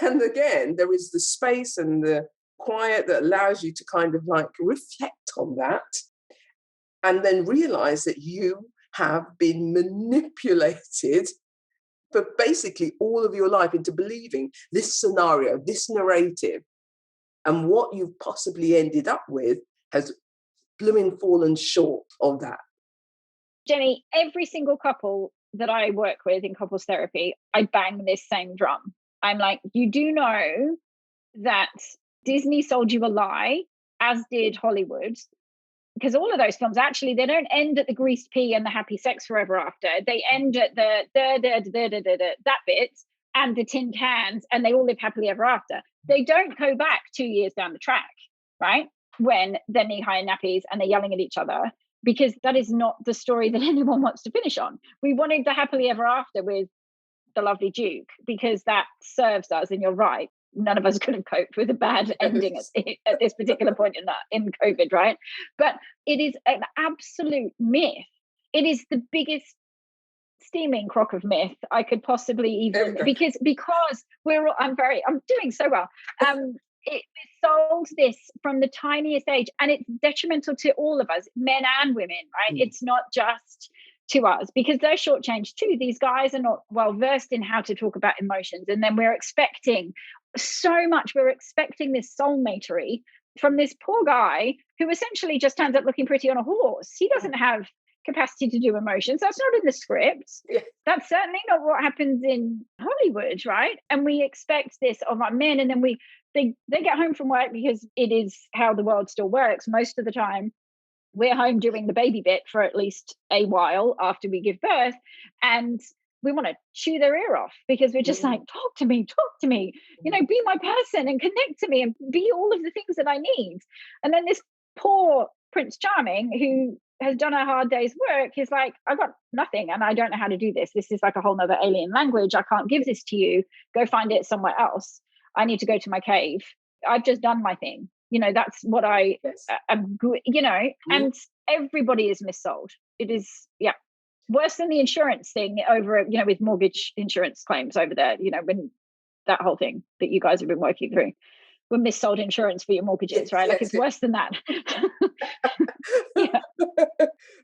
And again, there is the space and the quiet that allows you to kind of like reflect on that and then realize that you have been manipulated for basically all of your life into believing this scenario, this narrative, and what you've possibly ended up with has blooming fallen short of that. Jenny, every single couple that I work with in couples therapy, I bang this same drum. I'm like, you do know that Disney sold you a lie, as did Hollywood, because all of those films, actually, they don't end at the greased pea and the happy sex forever after. They end at the that bit and the tin cans, and they all live happily ever after. They don't go back 2 years down the track, right? When they're knee-high nappies and they're yelling at each other, because that is not the story that anyone wants to finish on. We wanted the happily ever after with the lovely Duke, because that serves us. And you're right, none of us could have coped with a bad ending at this particular point in COVID, right? But it is an absolute myth. It is the biggest steaming crock of myth I could possibly even, because I'm doing so well. It sold this from the tiniest age, and it's detrimental to all of us, men and women, right? It's not just to us, because they're shortchanged too. These guys are not well versed in how to talk about emotions, and then we're expecting so much. We're expecting this soulmatery from this poor guy who essentially just turns up looking pretty on a horse. He doesn't have capacity to do emotions. That's not in the script. That's certainly not what happens in Hollywood, right? And we expect this of our men, and then they get home from work, because it is how the world still works most of the time. We're home doing the baby bit for at least a while after we give birth, and we want to chew their ear off, because we're just like, talk to me, be my person and connect to me and be all of the things that I need. And then this poor Prince Charming, who has done a hard day's work, is like, I got nothing and I don't know how to do this. This is like a whole nother alien language. I can't give this to you. Go find it somewhere else. I need to go to my cave. I've just done my thing. That's what I am good, and everybody is missold. It is, worse than the insurance thing over, with mortgage insurance claims over there, when that whole thing that you guys have been working through. We're missold insurance for your mortgages, right? Like, it's worse than that.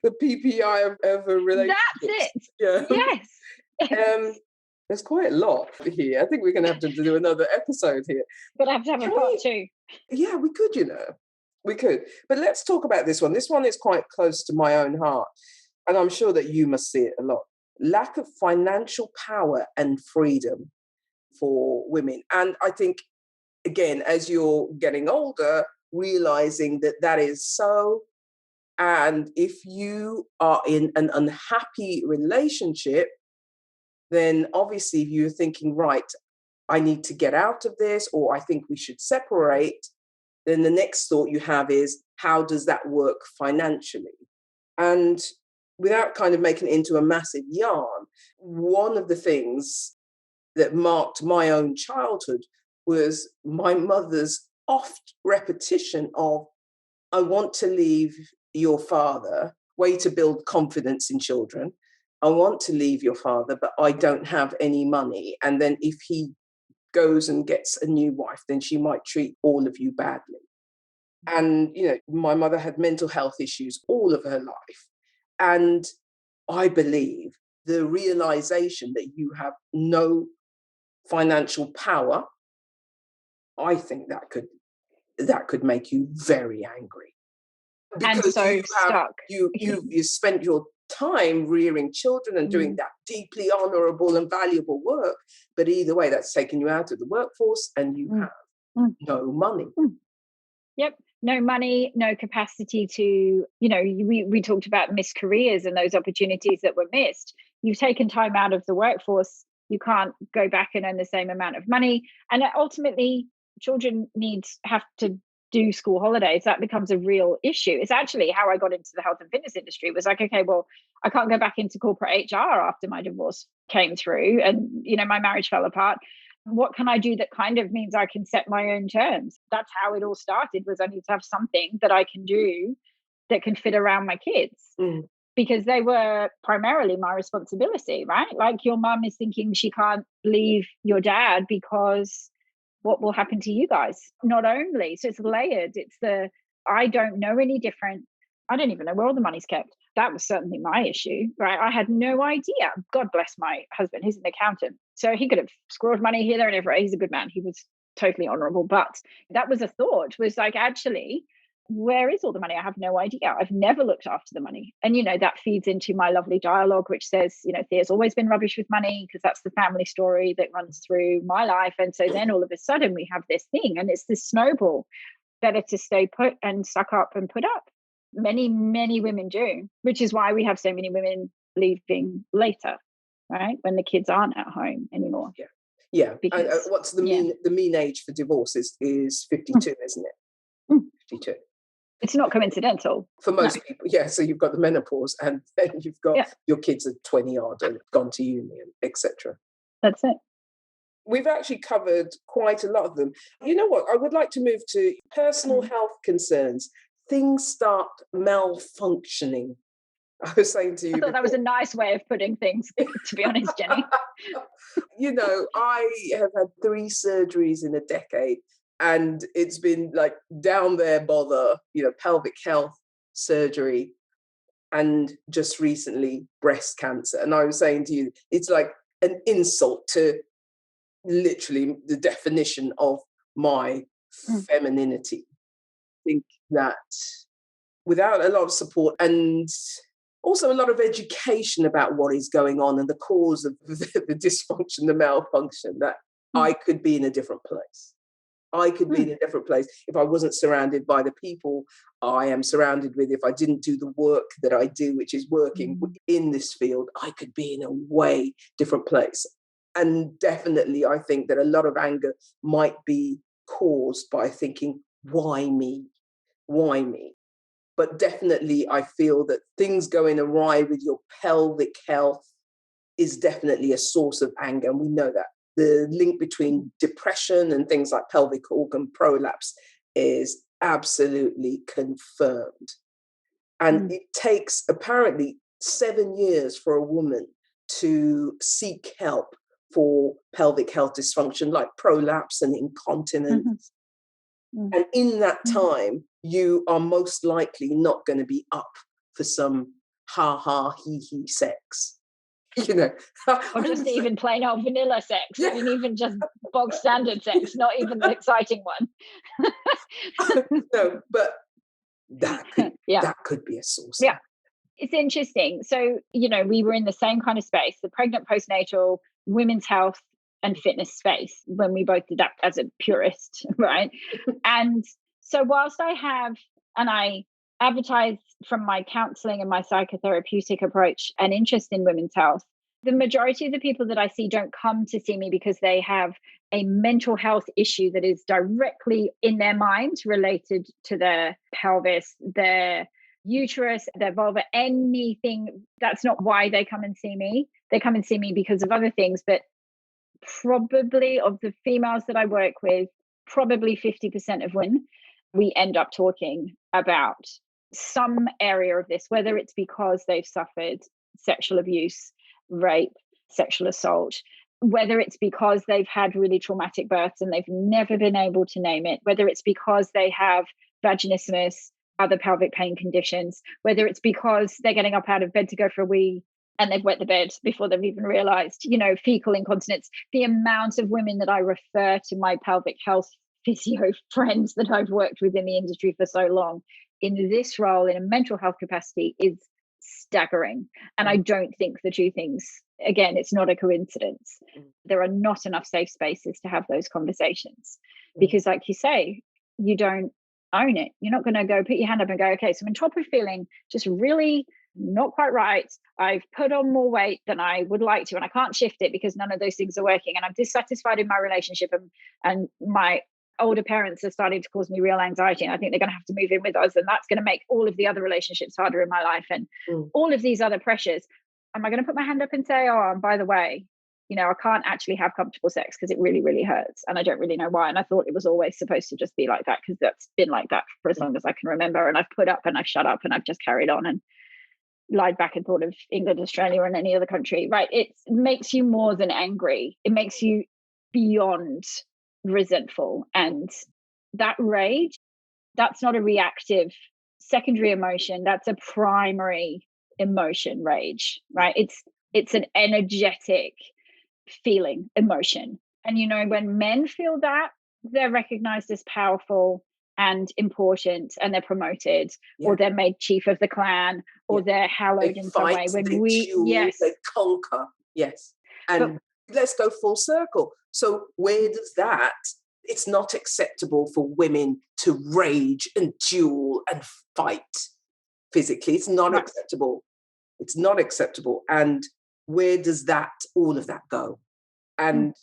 The PPI of a relationship. That's it. Yes. There's quite a lot here. I think we're going to have to do another episode here. But I have to have a part 2. Yeah, we could, we could. But let's talk about this one. This one is quite close to my own heart, and I'm sure that you must see it a lot. Lack of financial power and freedom for women. And I think, again, as you're getting older, realizing that is so. And if you are in an unhappy relationship, then obviously if you're thinking, right, I need to get out of this, or I think we should separate, then the next thought you have is, how does that work financially? And without kind of making it into a massive yarn, one of the things that marked my own childhood was my mother's oft repetition of, I want to leave your father, way to build confidence in children. I want to leave your father, but I don't have any money. And then if he goes and gets a new wife, then she might treat all of you badly. And, my mother had mental health issues all of her life. And I believe the realization that you have no financial power, I think that could make you very angry. And so stuck. You spent your time rearing children and doing that deeply honorable and valuable work, but either way, that's taken you out of the workforce and you have no money. Yep. No money, no capacity to, we talked about missed careers and those opportunities that were missed. You've taken time out of the workforce. You can't go back and earn the same amount of money. And ultimately, children have to do school holidays. That becomes a real issue. It's actually how I got into the health and fitness industry. It was like, okay, well, I can't go back into corporate HR after my divorce came through and, my marriage fell apart. What can I do that kind of means I can set my own terms? That's how it all started, was I need to have something that I can do that can fit around my kids. Because they were primarily my responsibility, right? Like, your mum is thinking she can't leave your dad because what will happen to you guys? Not only, so it's layered. It's I don't know any different. I don't even know where all the money's kept. That was certainly my issue, right? I had no idea. God bless my husband. He's an accountant. So he could have squirreled money here, there, and everywhere. He's a good man. He was totally honorable. But that was a thought, was like, actually, where is all the money? I have no idea. I've never looked after the money. And, that feeds into my lovely dialogue, which says, Thea's always been rubbish with money, because that's the family story that runs through my life. And so then all of a sudden we have this thing, and it's this snowball. Better to stay put and suck up and put up. Many, many women do, which is why we have so many women leaving later, right? When the kids aren't at home anymore. Yeah. Because, what's the mean age for divorce is 52, isn't it? 52. It's not coincidental. For most people, yeah. So you've got the menopause, and then you've got your kids are 20 odd and gone to uni, etc. That's it. We've actually covered quite a lot of them. You know what? I would like to move to personal health concerns. Things start malfunctioning. I was saying to you, I thought that was a nice way of putting things, to be honest, Jenny. I have had 3 surgeries in a decade, and it's been like down there bother, pelvic health surgery, and just recently breast cancer. And I was saying to you, it's like an insult to literally the definition of my femininity. I think that without a lot of support and also a lot of education about what is going on and the cause of the dysfunction, the malfunction, that I could be in a different place. I could be in a different place if I wasn't surrounded by the people I am surrounded with. If I didn't do the work that I do, which is working in this field, I could be in a way different place. And definitely, I think that a lot of anger might be caused by thinking, why me? Why me? But definitely, I feel that things going awry with your pelvic health is definitely a source of anger. And we know that. The link between depression and things like pelvic organ prolapse is absolutely confirmed. And it takes apparently 7 years for a woman to seek help for pelvic health dysfunction like prolapse and incontinence. And in that time, you are most likely not going to be up for some ha-ha, he sex. Or just even plain old vanilla sex. I mean, even just bog standard sex, not even the exciting one. No, but that could be a source. Yeah. It's interesting. So, we were in the same kind of space, the pregnant postnatal, women's health and fitness space, when we both did that as a purist, right? And so whilst I advertise from my counseling and my psychotherapeutic approach an interest in women's health, the majority of the people that I see don't come to see me because they have a mental health issue that is directly in their mind related to their pelvis, their uterus, their vulva, anything. That's not why they come and see me. They come and see me because of other things. But probably of the females that I work with, probably 50% of women, we end up talking about some area of this, whether it's because they've suffered sexual abuse, rape, sexual assault, whether it's because they've had really traumatic births and they've never been able to name it, whether it's because they have vaginismus, other pelvic pain conditions, whether it's because they're getting up out of bed to go for a wee and they've wet the bed before they've even realized, fecal incontinence. The amount of women that I refer to my pelvic health physio friends that I've worked with in the industry for so long in this role in a mental health capacity is staggering. And I don't think the two things, again, it's not a coincidence. There are not enough safe spaces to have those conversations because, like you say, you don't own it. You're not going to go put your hand up and go, okay, so on top of feeling just really not quite right, I've put on more weight than I would like to, and I can't shift it because none of those things are working, and I'm dissatisfied in my relationship, and my older parents are starting to cause me real anxiety, and I think they're going to have to move in with us, and that's going to make all of the other relationships harder in my life, and all of these other pressures. Am I going to put my hand up and say, oh, and by the way, I can't actually have comfortable sex because it really, really hurts, and I don't really know why, and I thought it was always supposed to just be like that because that's been like that for as long as I can remember, and I've put up and I've shut up and I've just carried on and lied back and thought of England, Australia, and any other country, right? It makes you more than angry. It makes you beyond resentful. And that rage, that's not a reactive secondary emotion. That's a primary emotion, rage, right? It's an energetic feeling, emotion. And, when men feel that, they're recognized as powerful and important, and they're promoted, or they're made chief of the clan, or they're hallowed they in fight, some way. they conquer, yes. And let's go full circle. So where does that? It's not acceptable for women to rage and duel and fight physically. It's not acceptable. It's not acceptable. And where does all of that go? And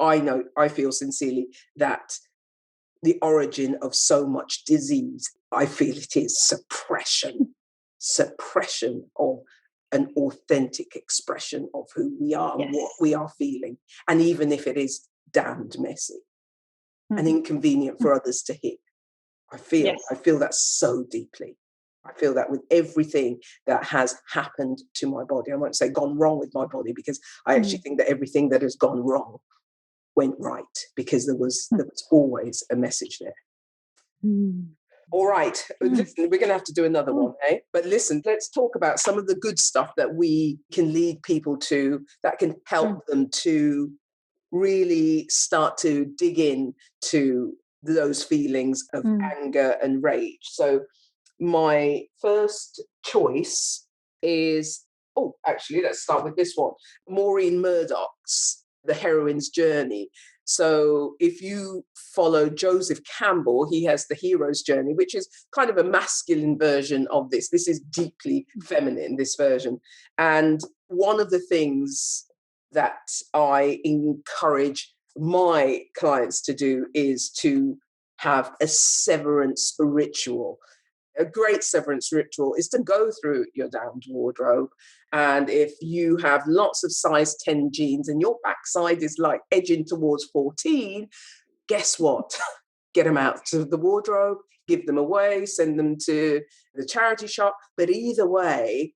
I feel sincerely that the origin of so much disease, I feel it is suppression of an authentic expression of who we are and what we are feeling. And even if it is damned messy and inconvenient for others to hear, I feel that so deeply. I feel that with everything that has happened to my body. I won't say gone wrong with my body, because I actually think that everything that has gone wrong went right, because there was always a message there. All right, listen, we're going to have to do another one, eh? But listen, let's talk about some of the good stuff that we can lead people to, that can help them to really start to dig in to those feelings of anger and rage. So my first choice is, let's start with this one. Maureen Murdoch's The Heroine's Journey. So if you follow Joseph Campbell, he has The Hero's Journey, which is kind of a masculine version of this. This is deeply feminine, this version. And one of the things that I encourage my clients to do is to have a severance ritual. A great severance ritual is to go through your downed wardrobe. And if you have lots of size 10 jeans and your backside is like edging towards 14, guess what? Get them out of the wardrobe, give them away, send them to the charity shop. But either way,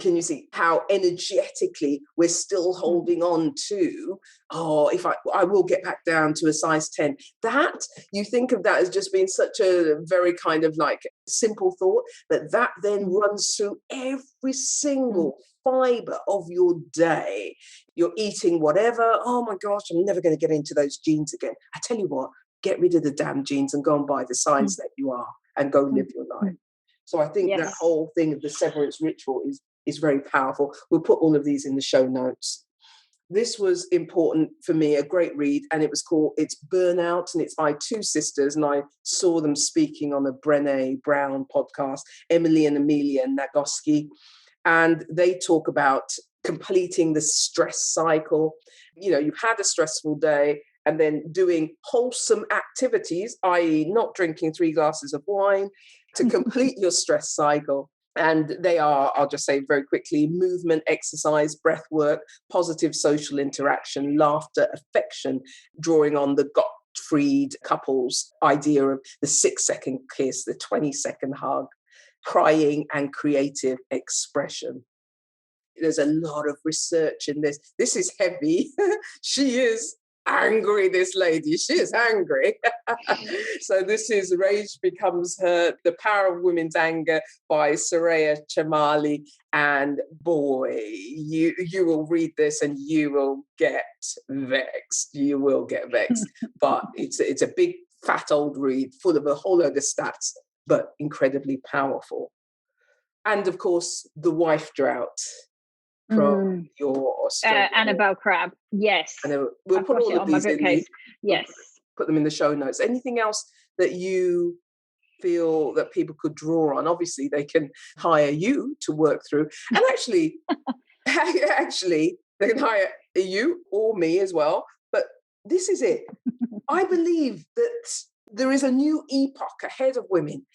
can you see how energetically we're still holding on to, if I will get back down to a size 10. That, you think of that as just being such a very kind of like simple thought, that then runs through every single fiber of your day. You're eating whatever. Oh my gosh, I'm never going to get into those jeans again. I tell you what, get rid of the damn jeans and go and buy the size that you are and go live your life. So I think that whole thing of the severance ritual is very powerful. We'll put all of these in the show notes. This was important for me, a great read, and it's Burnout, and it's by two sisters, and I saw them speaking on a Brené Brown podcast, Emily and Amelia Nagoski, and they talk about completing the stress cycle. You've had a stressful day, and then doing wholesome activities, i.e. not drinking 3 glasses of wine, to complete your stress cycle. And they are, I'll just say very quickly, movement, exercise, breath work, positive social interaction, laughter, affection, drawing on the Gottfried couple's idea of the 6-second kiss, the 20-second hug, crying, and creative expression. There's a lot of research in this. This is heavy. She is angry, this lady. She is angry. So this is Rage Becomes Her, The Power of Women's Anger by Soraya Chamali. And boy, you will read this and you will get vexed. You will get vexed. But it's a big, fat old read full of a whole load of stats, but incredibly powerful. And of course, The Wife Drought from your Australian Annabelle Crabb. Yes. And we'll put all of these in. Yes. Put them in the show notes. Anything else that you feel that people could draw on? Obviously, they can hire you to work through. And actually, they can hire you or me as well. But this is it. I believe that there is a new epoch ahead of women.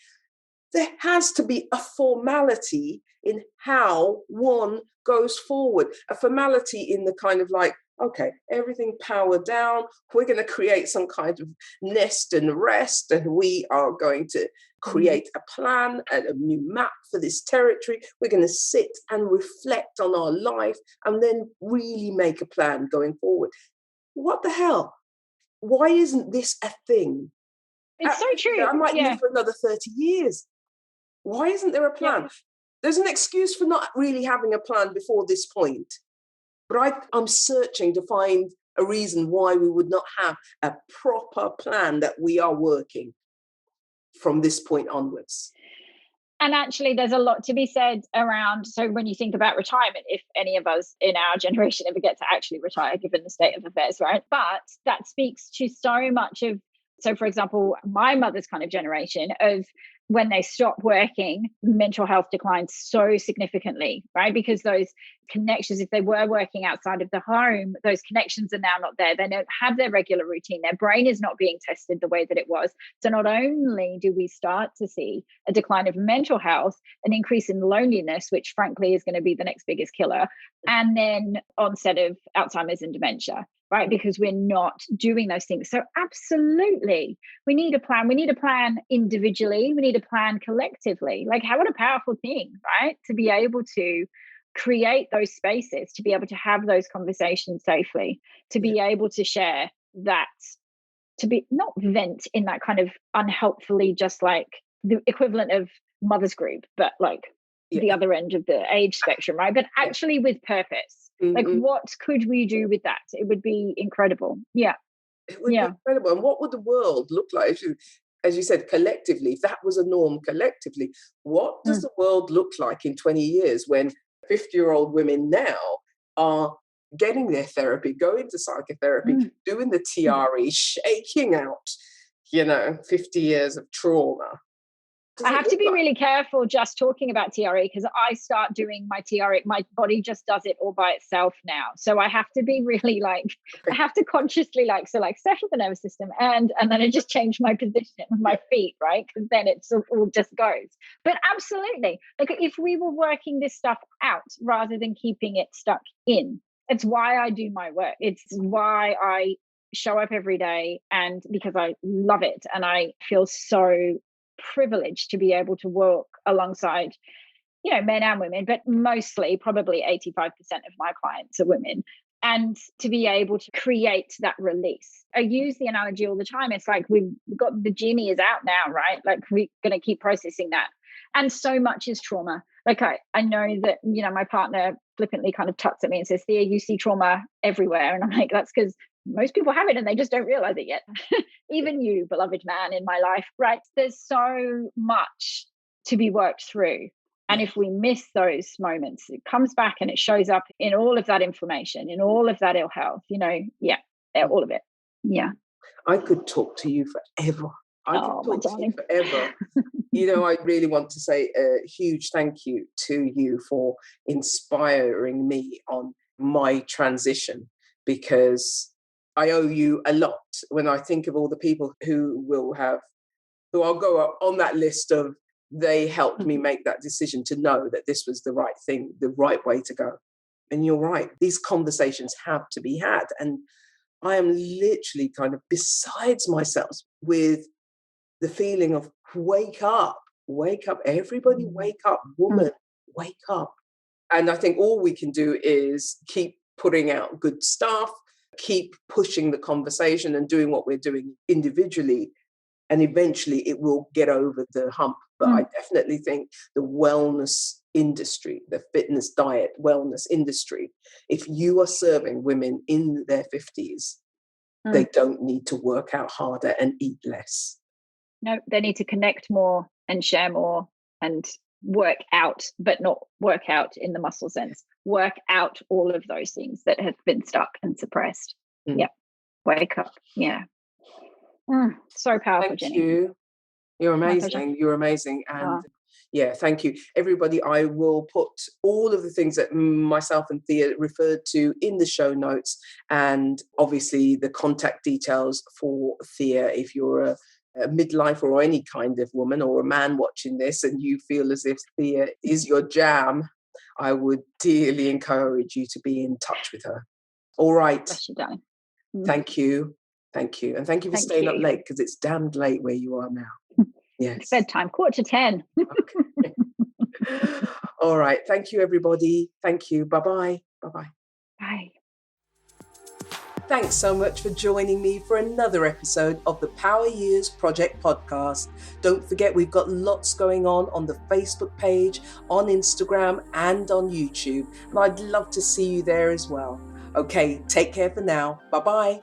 There has to be a formality in how one goes forward, a formality in the kind of like, okay, everything power down. We're going to create some kind of nest and rest, and we are going to create a plan and a new map for this territory. We're going to sit and reflect on our life and then really make a plan going forward. What the hell? Why isn't this a thing? It's so true. I might live for another 30 years. Why isn't there a plan? Yeah. There's an excuse for not really having a plan before this point. But I'm searching to find a reason why we would not have a proper plan that we are working from this point onwards. And actually, there's a lot to be said around, so when you think about retirement, if any of us in our generation ever get to actually retire, given the state of affairs, right? But that speaks to so much of, so for example, my mother's kind of generation of when they stop working, mental health declines so significantly, right? Because those connections, if they were working outside of the home, those connections are now not there. They don't have their regular routine. Their brain is not being tested the way that it was. So not only do we start to see a decline of mental health, an increase in loneliness, which frankly is going to be the next biggest killer, and then onset of Alzheimer's and dementia. Right? Because we're not doing those things. So absolutely, we need a plan. We need a plan individually. We need a plan collectively. Like, what a powerful thing, right? To be able to create those spaces, to be able to have those conversations safely, to be able to share that, to be not vent in that kind of unhelpfully, just like the equivalent of mother's group, but like the other end of the age spectrum, right? But actually with purpose. Like, what could we do with that? It would be incredible. Yeah. It would be incredible. And what would the world look like, as you said, collectively, if that was a norm collectively? What does the world look like in 20 years when 50-year-old women now are getting their therapy, going to psychotherapy, doing the TRE, shaking out, 50 years of trauma? I have to be really careful just talking about TRE because I start doing my TRE, my body just does it all by itself now. So I have to be really I have to consciously settle the nervous system and then I just change my position of my feet, right? Because then it all just goes. But absolutely, like if we were working this stuff out rather than keeping it stuck in, it's why I do my work. It's why I show up every day, and because I love it and I feel so privileged to be able to work alongside, men and women, but mostly probably 85% of my clients are women, and to be able to create that release. I use the analogy all the time. It's like we've got the genie is out now, right? Like we're going to keep processing that. And so much is trauma. Like I know that, my partner flippantly kind of tucks at me and says, Thea, you see trauma everywhere. And I'm like, that's because most people have it and they just don't realize it yet. Even you, beloved man in my life, right? There's so much to be worked through. And if we miss those moments, it comes back and it shows up in all of that inflammation, in all of that ill health, all of it. Yeah. I could talk to you forever. I could talk to you forever. I really want to say a huge thank you to you for inspiring me on my transition, because I owe you a lot when I think of all the people who I'll go up on that list of they helped me make that decision to know that this was the right thing, the right way to go. And you're right, these conversations have to be had. And I am literally kind of besides myself with the feeling of wake up, everybody wake up, woman, wake up. And I think all we can do is keep putting out good stuff, keep pushing the conversation and doing what we're doing individually. And eventually it will get over the hump. But I definitely think the wellness industry, the fitness, diet, wellness industry, if you are serving women in their 50s, they don't need to work out harder and eat less. No, they need to connect more and share more and work out, but not work out in the muscle sense. Work out all of those things that have been stuck and suppressed. Yeah. Wake up. Yeah. So powerful, Thank Jenny. you. You're amazing. You're amazing. And thank you. Everybody, I will put all of the things that myself and Thea referred to in the show notes, and obviously the contact details for Thea if you're a midlife or any kind of woman or a man watching this and you feel as if Thea is your jam. I would dearly encourage you to be in touch with her. All right. Bless you, darling. Thank you. Thank you. And thank you for staying up late, because it's damned late where you are now. Yes. It's bedtime, 9:45. Okay. All right. Thank you, everybody. Thank you. Bye-bye. Bye-bye. Bye. Thanks so much for joining me for another episode of the Power Years Project podcast. Don't forget, we've got lots going on the Facebook page, on Instagram, and on YouTube. And I'd love to see you there as well. Okay, take care for now. Bye-bye.